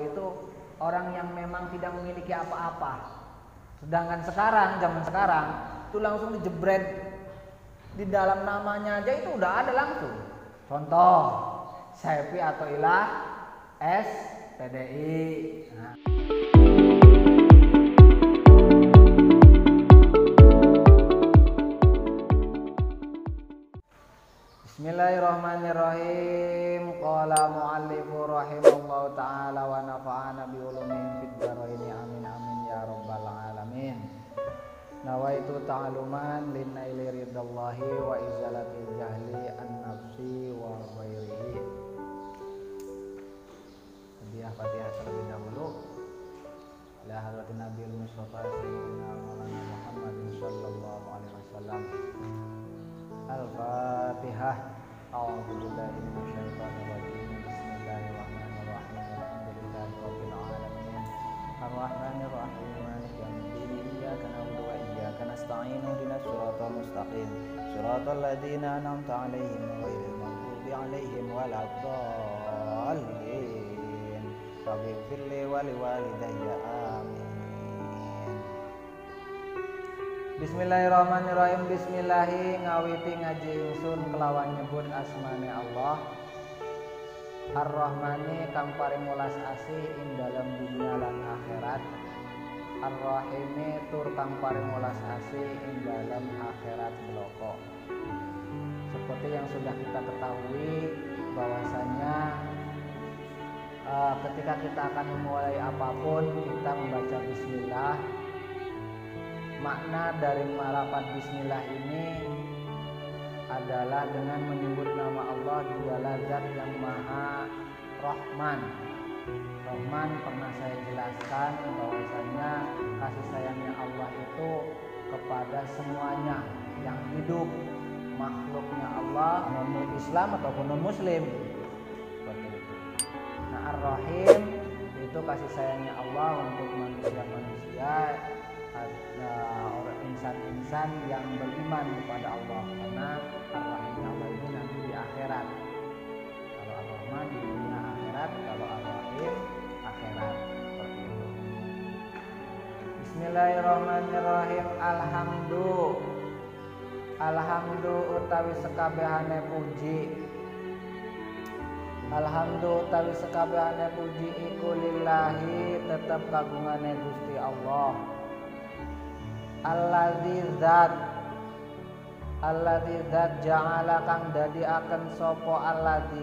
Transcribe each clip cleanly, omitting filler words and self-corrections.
itu orang yang memang tidak memiliki apa-apa. Sedangkan sekarang, zaman sekarang itu langsung dijebret di dalam namanya aja itu udah ada langsung. Contoh, Sepi atau Ilah SPDI. Nah. Bismillahirrahmanirrahim. Qala mu'allifu rahimallahu ta'ala wa nafa'ana bi ulumin fid dharaini amin amin ya rabbal alamin. Nawaitu ta'aluman lin naili ridallahi wa izalatil jahli an nafsi wa ghairihi. Fatihah terlebih dahulu. Ala hadratin Nabiul Mustafa sayyidina Maulana Muhammadin sallallahu alaihi wasallam. Al-Fatihah. A'udzu billahi minasyaitonir rajim. Bismillahirrahmanirrahim. Alhamdulillahirabbil alamin. Arrahmanir rahim. Maliki yaumiddin. Iyyaka na'budu wa iyyaka nasta'in. Ihdinas siratal mustaqim. Siratal ladzina an'amta 'alaihim ghairil maghdubi 'alaihim waladdallin. Rabbighfir li wa liwalidayya amin. Bismillahirrahmanirrahim. Bismillahi ngawiti ngaji ingsun kelawan nyebut asmane Allah Ar-Rahmani kang paring welas asih ing dalam dunia lan akhirat, Ar-Rahimi tur kang paring welas asih ing dalam akhirat bloko. Seperti yang sudah kita ketahui bahwasanya ketika kita akan memulai apapun kita membaca bismillah. Makna dari lafaz bismillah ini adalah dengan menyebut nama Allah. Dialah zat yang maha Rahman. Rahman pernah saya jelaskan bahwasanya kasih sayangnya Allah itu kepada semuanya yang hidup, makhluknya Allah, non Islam ataupun non Muslim. Seperti itu. Nah, Ar-Rahim itu kasih sayangnya Allah untuk manusia-manusia, orang insan-insan yang beriman kepada Allah, karena Ar-Rahim Allah ini nanti di akhirat. Kalau Ar-Rahman di dunia akhirat, kalau Ar-Rahim akhirat. Seperti itu. Bismillahirrahmanirrahim. Alhamdu utawi sekabehane puji. Alhamdu utawi sekabehane puji iku lillahi tetep kagungane Gusti Allah. Alladzi zat ja'ala kang dadi akan sopo alladzi.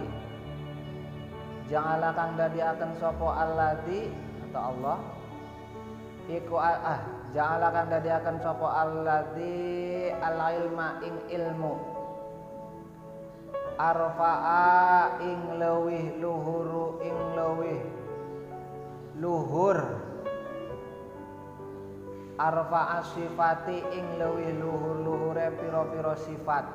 Ja'ala kang dadi akan sopo alladzi atau Allah. Iku ja'ala kang dadi akan sopo alladzi al-ilma ing ilmu. Arfa'a ing lewih luhuru ing lewih luhur. Arfa'a sifati ing lewih luhur-luhure pira-pira sifat.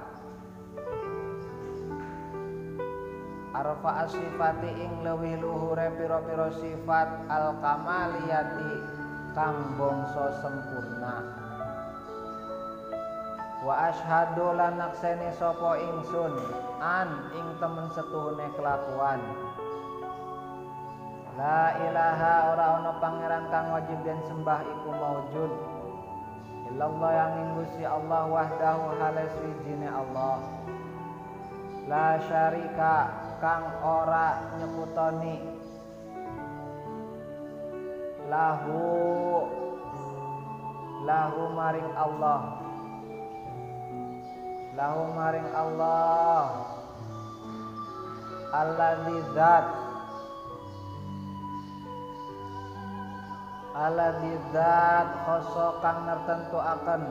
Arfa'a sifati ing lewih luhure pira-pira sifat al-kamaliyati kang bangsa sempurna. Wa asyhadu lan nakseni sapa ingsun an ing temen setuhune kelakuan. La ilaha ora ana pangeran kang wajib den sembah iku maujud illallah yang Gusti Allah wahdahu hale swijine Allah. La syarika kang ora nyekutoni lahu maring Allah. Lahu maring Allah alladzi zat khoso kang nertentu akan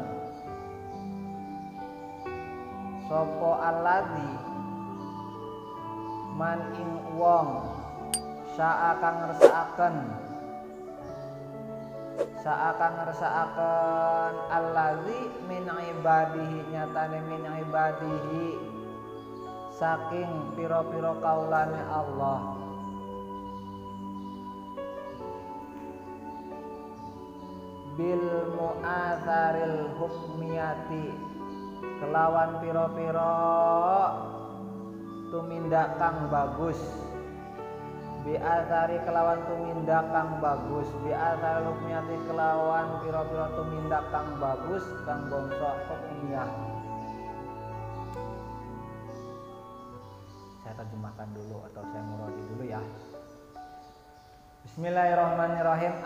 sopo alladzi man ing wong sa'a kang ngersakaken alladzi min ibadihi nyatane min ibadihi saking pira-pira kaulane Allah. Bil mu'atharil hukmiyati kelawan pira-pira tumindak kang bagus. bi athari kelawan tumindak kang bagus, bi athari hukmiyati kelawan pira-pira tumindak kang bagus kang bangsa hukmiyah. Saya terjemahkan dulu atau saya muradi dulu ya. Bismillahirrahmanirrahim.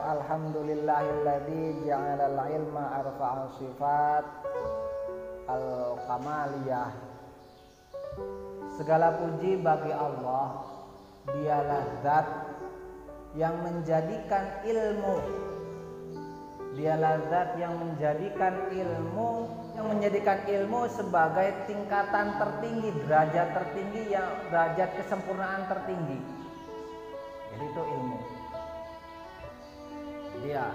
Alhamdulillahilladzi ja'alal ilma arfa'a sifat al-kamaliyah. Segala puji bagi Allah, dialah zat yang menjadikan ilmu, dialah zat yang menjadikan ilmu sebagai tingkatan tertinggi, derajat tertinggi, yang derajat kesempurnaan tertinggi. Jadi itu ilmu. Jadi ya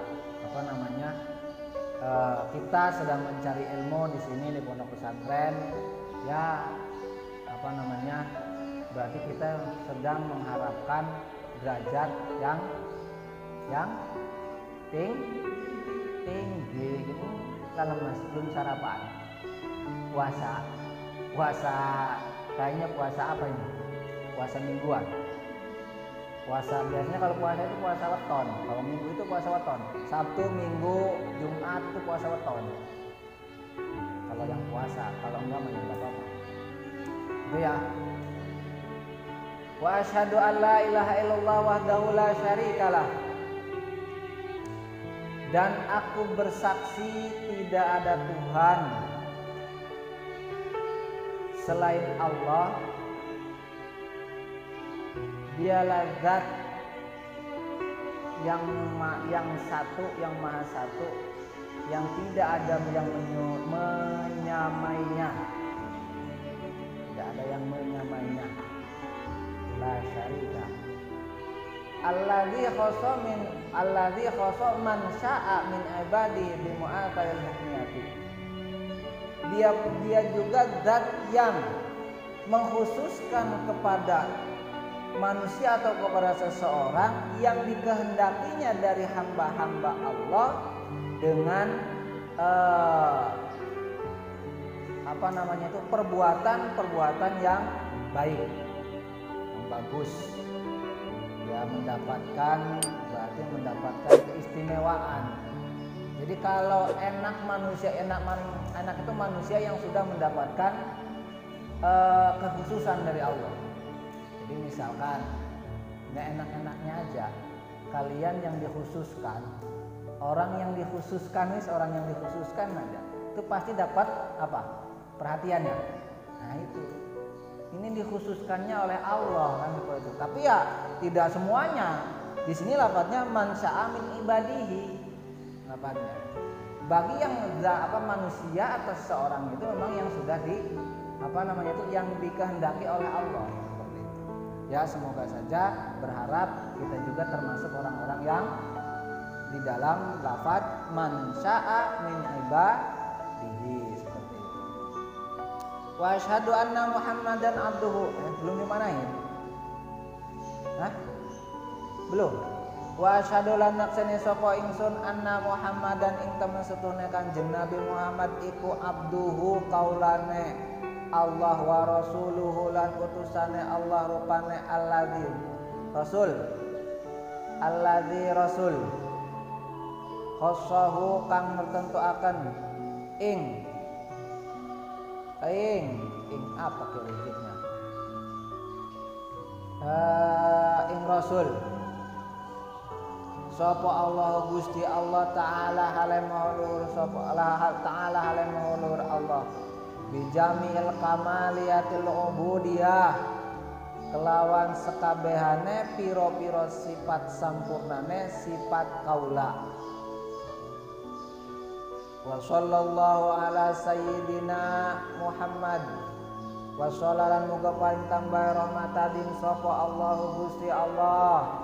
kita sedang mencari ilmu di sini di pondok pesantren. Ya berarti kita sedang mengharapkan derajat yang tinggi gitu. Kalau masih belum sarapan, puasa kayaknya puasa apa ini? Puasa mingguan. Puasa biasanya kalau puasa itu puasa weton, kalau minggu itu puasa weton. Sabtu, Minggu, Jumat itu puasa weton. Kalau yang puasa, kalau enggak mah enggak apa-apa. Itu ya. Wa asyhadu an la ilaha illallah wahdahu la syarikalah. Dan aku bersaksi tidak ada Tuhan selain Allah. Dialah zat yang satu, yang maha satu, yang tidak ada yang menyamainya. Tidak ada yang menyamainya. La syarika. Alladzi khassa man syaa min ibadi bi mu'atalil hukmiyati. Dia juga zat yang mengkhususkan kepada manusia atau kepada seseorang yang dikehendakinya dari hamba-hamba Allah dengan perbuatan yang baik, yang bagus. Ya berarti mendapatkan keistimewaan. Jadi kalau enak itu manusia yang sudah mendapatkan kekhususan dari Allah. Jadi misalkan nggak enak-enaknya aja, kalian yang dikhususkan, orang yang dikhususkan aja, itu pasti dapat apa? Perhatiannya. Nah itu, ini dikhususkannya oleh Allah kan seperti itu. Tapi ya tidak semuanya. Di sini lafadznya man syaa min ibadihi, lafadznya. Bagi yang manusia atau seseorang itu memang yang sudah yang dikehendaki oleh Allah. Ya semoga saja, berharap kita juga termasuk orang-orang yang di dalam lafaz man syaa min ibadihi seperti itu. Wa asyhadu anna Muhammadan abduhu. Belum dimanain? Hah? Belum. Wa asyhadu lan nakseni sapa ingsun anna Muhammadan ing temen setune Kanjeng Nabi Muhammad iku abduhu kaulane Allah wa rasuluhu lan utusane Allah rupane alladzi rasul khossahu kang mertentuaken ing apa kiriknya ing rasul sapa Allah Gusti Allah taala halemahulur sapa Allah taala halemahulur Allah bijamil kamaliyatil ubudiyah kelawan sekabehane piro-piro sifat sampurnane sifat kaula. Wa sallallahu ala sayyidina Muhammad wa sallalan muga paring tambah rahmatadin sapa Allahu Gusti Allah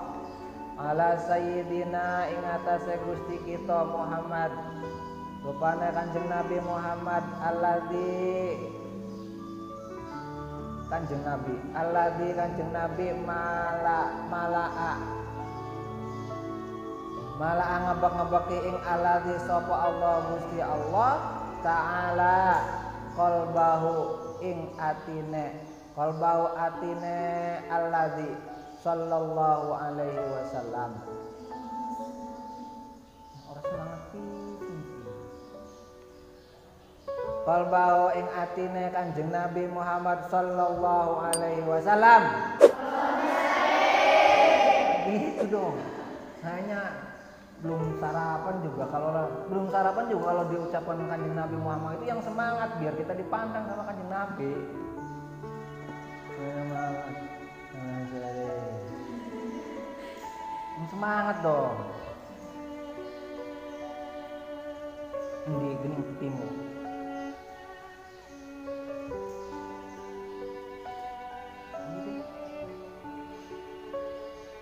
ala sayyidina ing atase Gusti kita Muhammad rupane Kanjeng Nabi Muhammad alladzi Kanjeng Nabi mala'a ngebek-ngebeki ing alladzi sapa Allah Gusti Allah taala qalbahu ing atine qalbau atine alladzi sallallahu alaihi wasallam. Ora semangat pisan. Qalbau ing atine Kanjeng Nabi Muhammad sallallahu alaihi wasallam. Gitu dong. Hanya belum sarapan juga kalau diucapkan Kanjeng Nabi Muhammad itu yang semangat biar kita dipandang sama Kanjeng Nabi. Semangat dong. Di gening timur.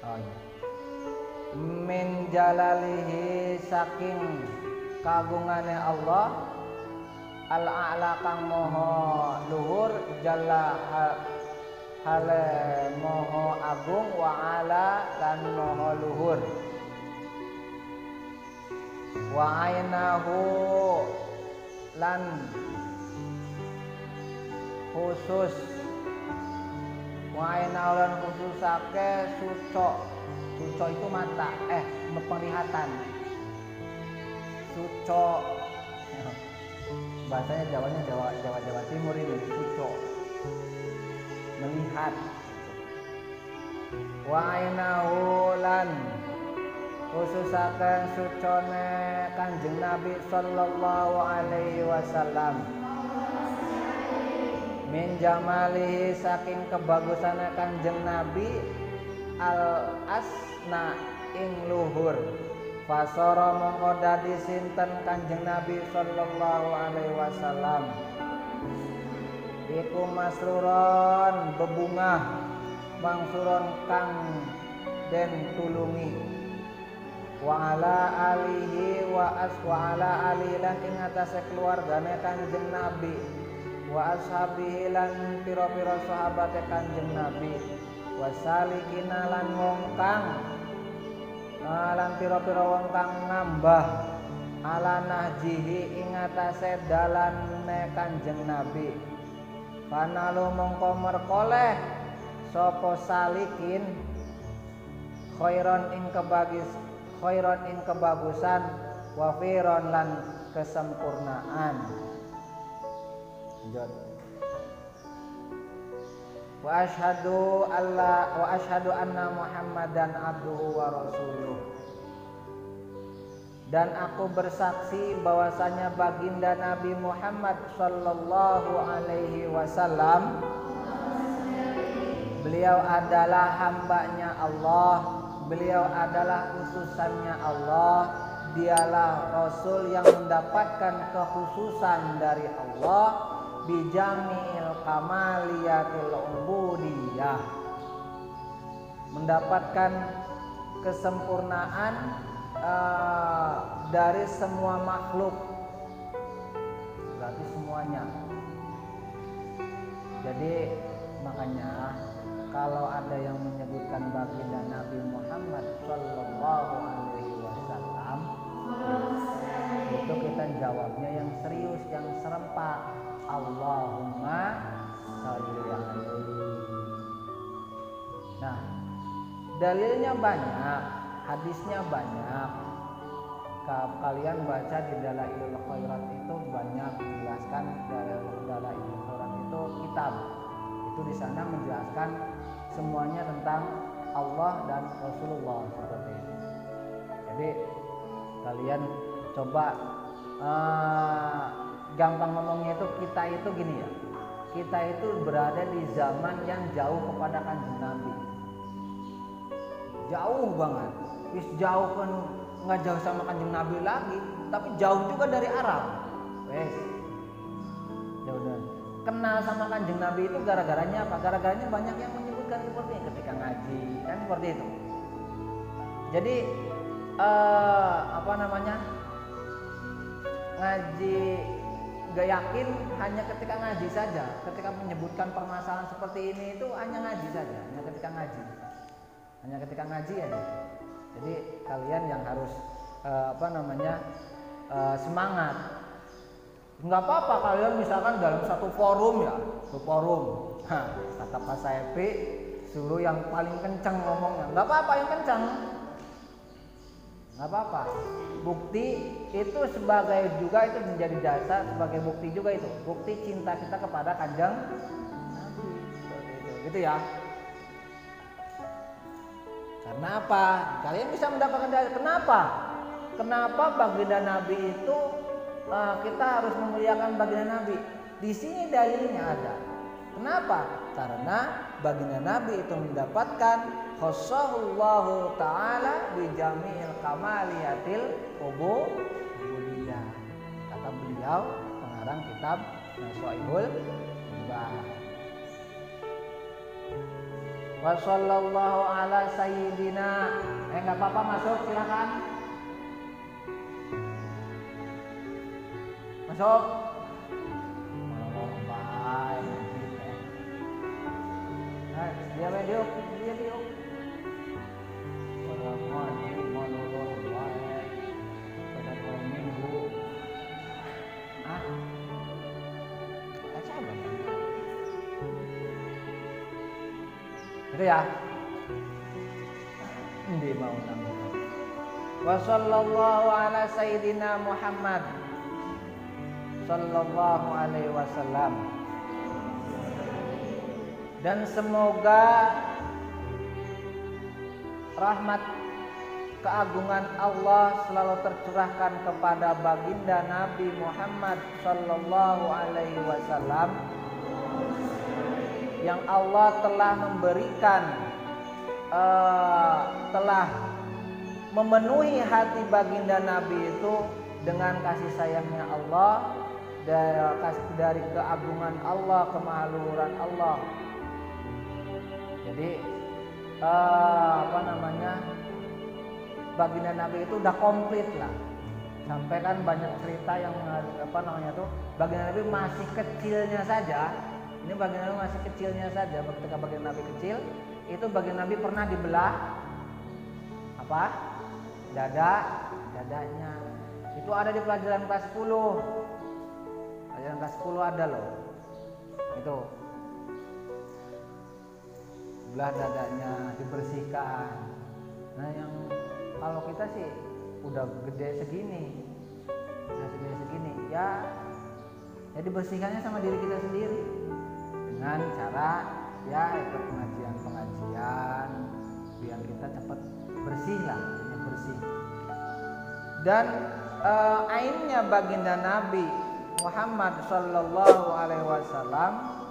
Oh iya. Min jalalihi saking kagungane Allah al-a'la kang moho luhur jalla hale moho agung wa ala lan moho luhur wa ainahu lan khusus wa ainahu lan khususake suco itu mata, penglihatan. Suco, bahasanya Jawa Timur ini suco, melihat. Wa ainahu lan khususaken sucone Kanjeng Nabi sallallahu alaihi wasallam. Min jamalihi saking kebagusane Kanjeng Nabi al asna ing luhur fasara mongko dadi sinten Kanjeng Nabi sallallahu alaihi wasallam iku masruron bebungah mangsuron kang den tulungi wa ala alihi wa ala alihi lan ing atase keluargane Kanjeng Nabi wa ashabihi lan pira-pira sahabate Kanjeng Nabi wasalikina lan wong kang lan pira-pira wong kang nambah ala nahjihi ing atase dalane Kanjeng Nabi panalu mongko merkoleh sapa salikin khairon ing kebagusan wa firon lan kesempurnaan. Wa asyhadu anna Muhammadan abduhu wa rasuluh. Dan aku bersaksi bahwasanya baginda Nabi Muhammad sallallahu alaihi wasallam beliau adalah hambanya Allah, beliau adalah utusannya Allah, dialah rasul yang mendapatkan kekhususan dari Allah bijami'il kamaliyatil ubudiyah, mendapatkan kesempurnaan dari semua makhluk, berarti semuanya. Jadi makanya kalau ada yang menyebutkan baginda Nabi Muhammad sallallahu alaihi wasallam itu kita jawabnya yang serius, yang serempak. Allahumma sholli alaihi. Nah, dalilnya banyak, hadisnya banyak. Kalian baca di Dalailul Khairat itu banyak menjelaskan. Dalailul Khairat itu kitab. Itu di sana menjelaskan semuanya tentang Allah dan Rasulullah seperti itu. Jadi kalian coba gampang ngomongnya itu, kita itu gini ya, kita itu berada di zaman yang jauh kepada Kanjeng Nabi, jauh banget, wis jauh kan, nggak jauh sama Kanjeng Nabi lagi, tapi jauh juga dari Arab, wes jauh dan kenal sama Kanjeng Nabi itu gara-garanya apa? Gara-garanya banyak yang menyebutkan seperti ini ketika ngaji, kan seperti itu. Jadi ngaji gak yakin hanya ketika ngaji saja, ketika menyebutkan permasalahan seperti ini itu hanya ngaji saja, hanya ketika ngaji aja. Jadi kalian yang harus semangat. Nggak apa-apa kalian misalkan dalam satu forum Kata Pak Saepi, suruh yang paling kencang ngomongnya. Nggak apa-apa yang kencang, nggak apa-apa. Bukti itu sebagai juga itu menjadi dasar sebagai bukti juga itu. Bukti cinta kita kepada Kanjeng Nabi. Seperti itu, gitu ya. Karena apa? Kalian bisa mendapatkan dalil. Kenapa? Kenapa baginda Nabi itu kita harus memuliakan baginda Nabi? Di sini dalilnya ada. Kenapa? Karena baginda Nabi itu mendapatkan khossahullahu ta'ala bi jami'il kamaliyatil ubudiyah. Kata beliau pengarang kitab Nasha'ihul Ibad. Wa sallallahu ala sayyidina. Enggak apa-apa masuk, silakan. Masuk. Dia mediok, dia mediok. Pada ngaji, monolog, baik. Pada dua minggu. Baca apa? Gitu ya. Ini mau nambah. Wa sallallahu ala sayyidina Muhammad sallallahu alaihi wasallam. Dan semoga rahmat keagungan Allah selalu tercurahkan kepada baginda Nabi Muhammad sallallahu alaihi wasallam yang Allah telah memberikan telah memenuhi hati baginda Nabi itu dengan kasih sayangnya Allah, dari keagungan Allah, kemahaluhuran Allah. Jadi baginda Nabi itu udah komplit lah. Sampai kan banyak cerita yang baginda Nabi masih kecilnya saja. Ini baginda Nabi masih kecilnya saja. Ketika baginda Nabi kecil, itu baginda Nabi pernah dibelah dadanya. Itu ada di pelajaran kelas 10. Pelajaran kelas 10 ada loh. Itu belah dadanya, dibersihkan. Nah, yang kalau kita sih udah gede segini, ya dibersihkannya sama diri kita sendiri dengan cara ya ikut pengajian biar kita cepat bersih lah, bersih. Dan ainnya baginda Nabi Muhammad sallallahu alaihi wasallam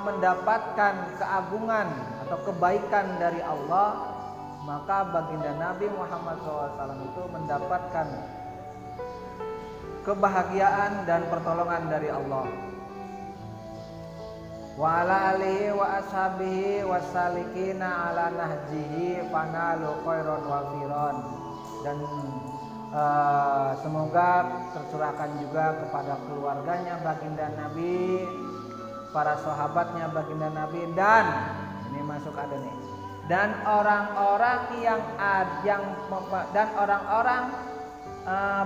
mendapatkan keagungan atau kebaikan dari Allah, maka baginda Nabi Muhammad SAW itu mendapatkan kebahagiaan dan pertolongan dari Allah. Wa ala alihi wa ashabihi wasalikina ala nahjihi fanalu khairon wafiron. Dan semoga tercurahkan juga kepada keluarganya baginda Nabi, para sahabatnya baginda Nabi, dan ini masuk ada nih, dan orang-orang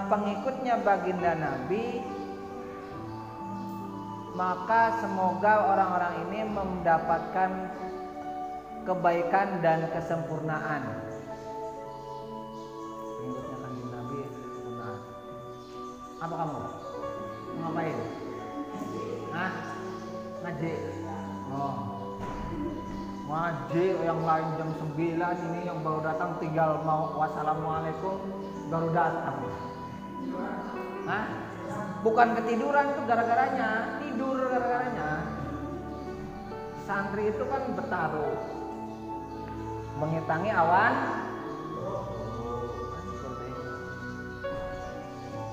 pengikutnya baginda Nabi, maka semoga orang-orang ini mendapatkan kebaikan dan kesempurnaan. Pengikutnya baginda Nabi sempurnaan. Apa kamu? Ngapain? Ngaji. Ngaji yang lain jam 9, ini yang baru datang tinggal mau wassalamualaikum baru datang. Bukan ketiduran itu gara-garanya, tidur gara-garanya. Santri itu kan bertaruh mengitangi awan.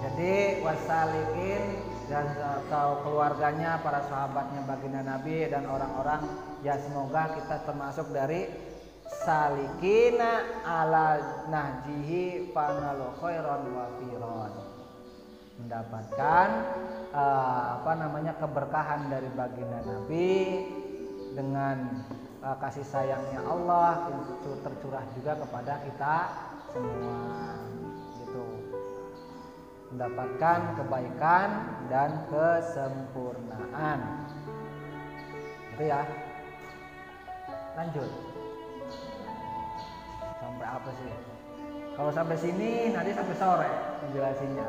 Jadi wasalikin dan atau keluarganya, para sahabatnya baginda Nabi dan orang-orang, ya semoga kita termasuk dari salikina ala nahjihi fanalu khairon wafiron, mendapatkan keberkahan dari baginda Nabi dengan kasih sayangnya Allah itu tercurah juga kepada kita semua, gitu. Mendapatkan kebaikan dan kesempurnaan. Itu ya. Lanjut. Sampai apa sih? Kalau sampai sini nanti sampai sore menjelasinnya.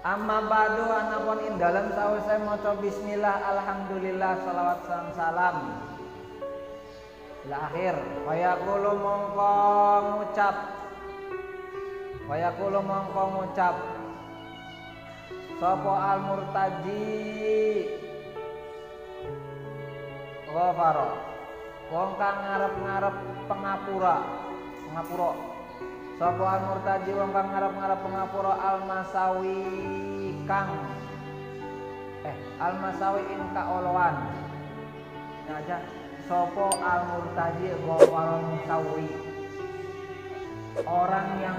Amma ba'du anapun in dalam sause maca bismillah alhamdulillah salawat salam ila akhir wa yaqulu mongko ngucap sapa al murtaji ghafara wong kang ngarep-ngarep pengapura sapa al murtaji wong kang ngarep-ngarep pengapura al masawi ing kaoloan ini aja sapa al murtaji ghafara musawi orang yang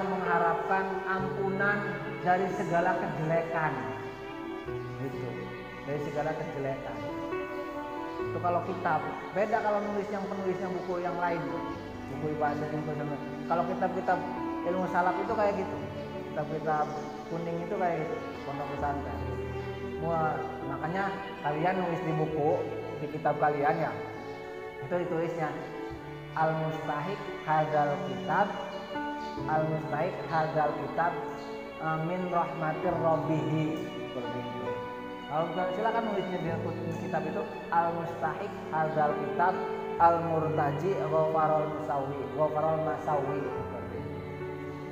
mengharapkan ampunan dari segala kejelekan gitu, dari segala kejelekan. Itu kalau kitab, beda kalau penulisnya buku yang lain, buku bahasa Indonesia. Kalau kitab-kitab ilmu salaf itu kayak gitu, kitab-kitab kuning itu kayak gitu, pondok pesantren. Makanya kalian nulis di buku, di kitab kalian ya, itu ditulisnya al-mustahik hadzal kitab min rahmatir rabbihi seperti itu. Kalau silakan nulisnya di kitab itu al-mustahik hadzal kitab al-murtaji ghafarul masawi seperti itu.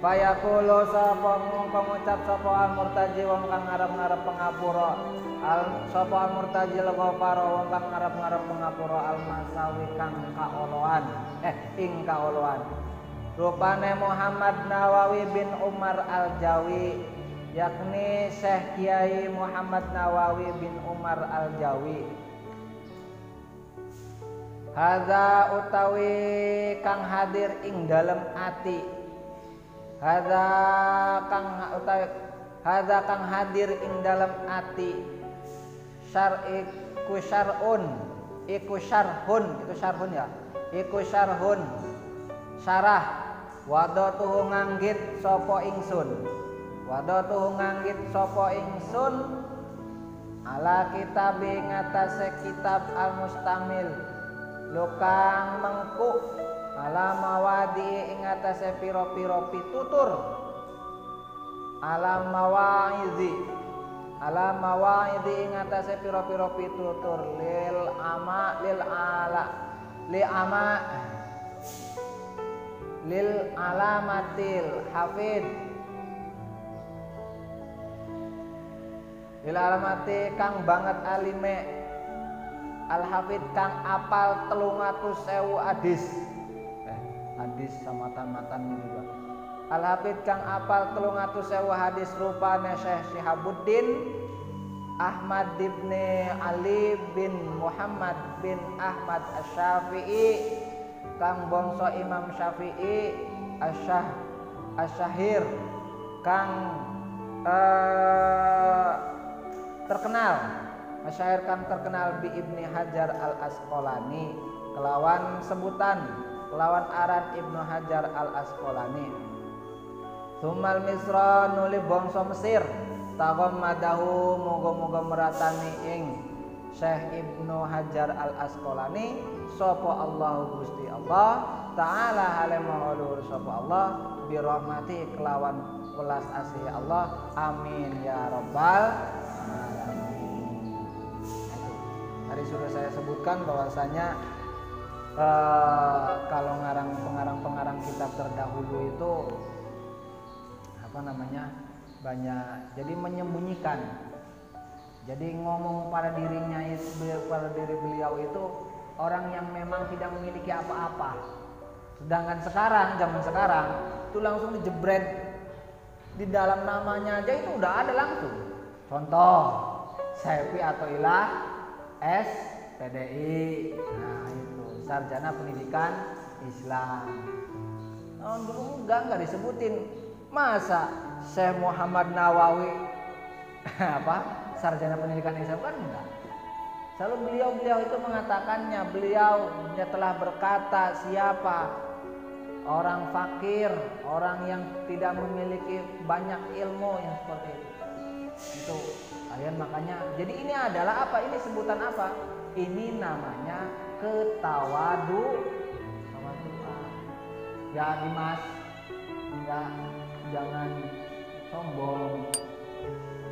Fayaqulu sapa mongko ngucap sapa al-murtaji wong kang ngarep-ngarep pangapura sapa al-murtaji ghafara wong kang ngarep-ngarep pangapura al-masawi kang kaoloan ing kaoloan rupane Muhammad Nawawi bin Umar Al-Jawi, yakni Syekh Kiai Muhammad Nawawi bin Umar Al-Jawi. Hadza utawi kang hadir ing dalem ati. Hadza kang hadir ing dalem ati. Iku syarhun syarah wadatuhu nganggit sapa ingsun ala kitab ngatasé kitab al-mustamil lukang mengku ala mawadi ing ngatasé pira-pira pitutur ala mawaidhi ing ngatasé pira-pira pitutur lil alamatil hafid lil alamati kang banget alime al hafid kang apal 300.000 hadis hadis sama matan juga al hafid kang apal 300.000 hadis rupane Syekh Shihabuddin Ahmad bin Ali bin Muhammad bin Ahmad Asy-Syafi'i kang bangsa Imam Syafi'i asyahir kang terkenal bi Ibni Hajar Al Asqalani kelawan aran Ibnu Hajar Al Asqalani. Sumal Misra nuli bangsa Mesir taghammadahu moga-moga meratani ing Syekh Ibnu Hajar Al Asqalani sapa Allah Gusti Allah taala halimahulur sapa Allah birahmati kelawan welas asih Allah amin ya rabbal alamin. Tadi sudah saya sebutkan bahwasanya kalau pengarang kitab terdahulu itu banyak jadi menyembunyikan. Jadi ngomong pada diri beliau itu orang yang memang tidak memiliki apa-apa. Sedangkan zaman sekarang itu langsung dijebret di dalam namanya aja itu udah ada langsung. Contoh Sepi atau Ilah SPDI. Nah itu sarjana pendidikan Islam. Dulu enggak disebutin. Masa Syekh Muhammad Nawawi sarjana pendidikan Islam kan enggak. Selalu beliau itu mengatakannya, beliau telah berkata siapa orang fakir, orang yang tidak memiliki banyak ilmu yang seperti itu. Itu kalian makanya. Jadi ini adalah apa? Ini sebutan apa? Ini namanya ketawaduan. Ya Dimas, ya jangan sombong.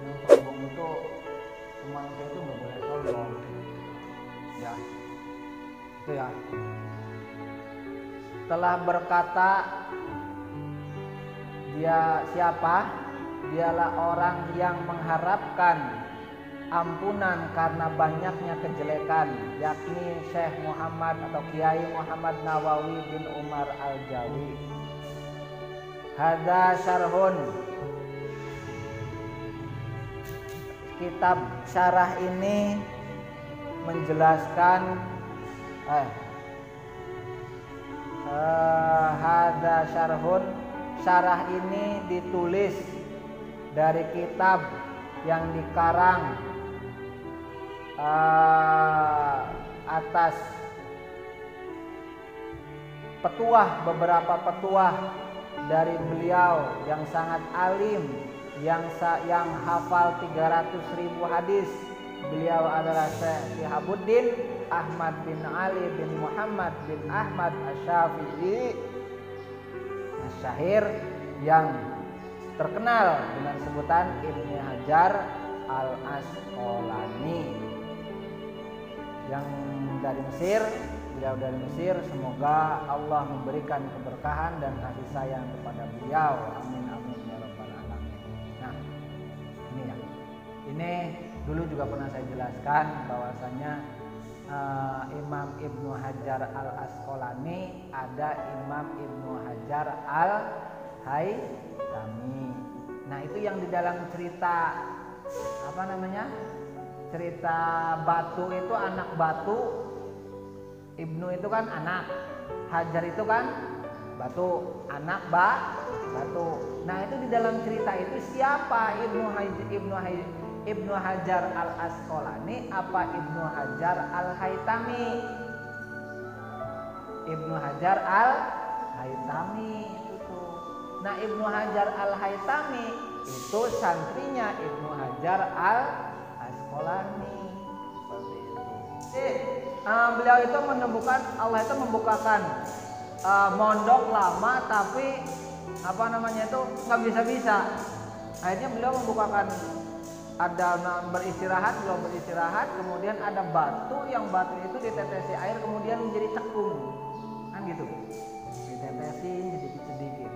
Yang sombong itu manusia itu nggak boleh sombong. Ya, itu ya. Setelah berkata dia siapa? Dialah orang yang mengharapkan ampunan karena banyaknya kejelekan, yakni Syekh Muhammad atau Kiai Muhammad Nawawi bin Umar Al-Jawi. Hadza syarhun. Kitab syarah ini menjelaskan hadza syarhun. Syarah ini ditulis dari kitab yang dikarang atas beberapa petuah dari beliau yang sangat alim, yang hafal 300.000 hadis. Beliau adalah Syekh Shihabuddin Ahmad bin Ali bin Muhammad bin Ahmad Asy-Syafi'i Asy-Syahir, yang terkenal dengan sebutan Ibnu Hajar Al-Asqalani, yang dari Mesir. Beliau dari Mesir. Semoga Allah memberikan keberkahan dan kasih sayang kepada beliau. Amin amin ya rabbal alamin. Nah, ini ya. Ini dulu juga pernah saya jelaskan bahwasanya Imam Ibnu Hajar Al-Asqalani ada Imam Ibnu Hajar Al-Haytami. Nah, itu yang di dalam cerita apa namanya? Cerita batu itu, anak batu. Ibnu itu kan anak, Hajar itu kan batu, anak batu. Nah, itu di dalam cerita itu siapa Ibnu Hajar Al-Asqalani apa Ibnu Hajar Al-Haytami? Ibnu Hajar Al-Haytami itu. Nah, Ibnu Hajar Al-Haytami itu santrinya Ibnu Hajar Al-Asqalani. Beliau itu menemukan, Allah itu membukakan mondok lama, tapi apa namanya itu nggak bisa. Akhirnya beliau membukakan, ada beliau beristirahat, kemudian ada batu, yang batu itu ditetesi air kemudian menjadi cekung, kan gitu, ditetesin sedikit.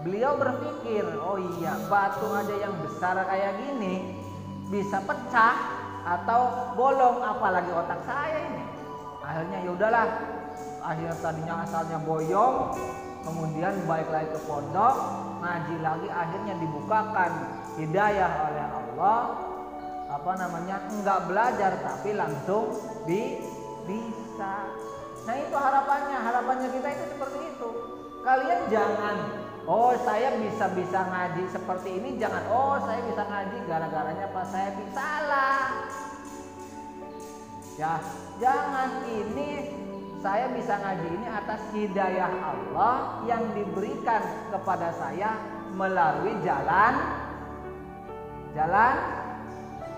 Beliau berpikir, oh iya, batu aja yang besar kayak gini bisa pecah atau bolong, apalagi otak saya ini. Akhirnya ya udahlah, akhirnya tadinya asalnya boyong, kemudian balik lagi ke pondok, ngaji lagi, akhirnya dibukakan hidayah oleh Allah, apa namanya, enggak belajar tapi langsung bisa. Nah, itu harapannya kita itu seperti itu. Kalian jangan, oh saya bisa ngaji seperti ini, jangan, oh saya bisa ngaji gara-garanya pas saya salah. Ya, jangan, ini saya bisa ngaji ini atas hidayah Allah yang diberikan kepada saya melalui jalan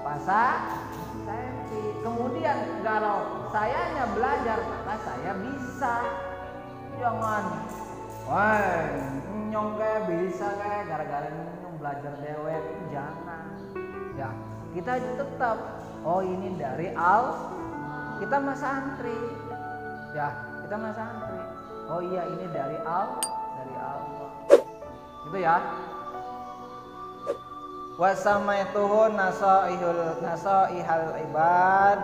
pasantri. Kemudian kalau sayanya belajar maka saya bisa. Jangan, wah nyong kayak bisa kayak gara-gara nyong belajar dewek, jangan. Ya, kita tetap, oh ini dari kita mah santri. Ya, kita mah santri. Oh iya, ini dari Allah. Gitu ya. Wa samaituhu nasaihal ibad.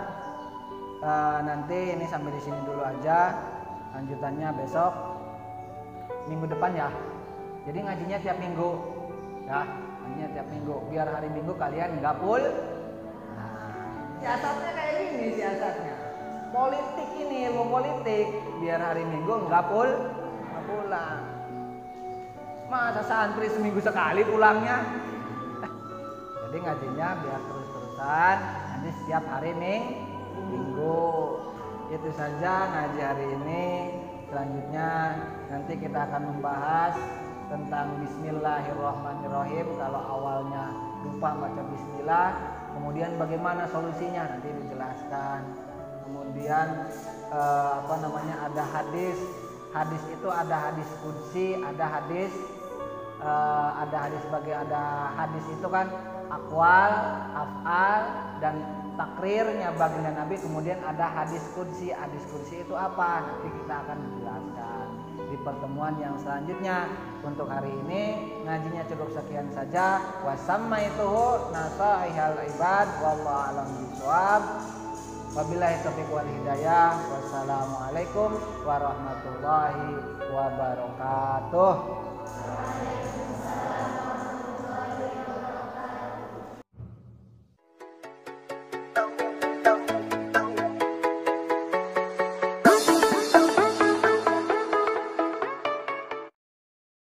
Nanti ini sampai di sini dulu aja. Lanjutannya besok, minggu depan ya. Jadi ngajinya tiap minggu. Ya, ngajinya tiap minggu. Biar hari Minggu kalian enggak full. Nah, siasatnya kayak gini siasatnya. Politik ini, ilmu politik, biar hari Minggu enggak pulang. Masa santri seminggu sekali pulangnya? Jadi ngajinya biar terus-terusan, nanti setiap hari Minggu. Itu saja ngaji hari ini. Selanjutnya nanti kita akan membahas tentang Bismillahirrahmanirrahim. Kalau awalnya lupa baca bismillah, kemudian bagaimana solusinya nanti dijelaskan. Kemudian ada hadis itu ada hadis qudsi, ada hadis itu kan aqwal, af'al dan takrirnya baginda Nabi. Kemudian ada hadis qudsi itu apa? Nanti kita akan menjelaskan di pertemuan yang selanjutnya. Untuk hari ini ngajinya cukup sekian saja. Wasammaituhu nasaihal ibad wallahu a'lam bishawab. Wabillahi taufiq wal hidayah. Wassalamualaikum warahmatullahi wabarakatuh.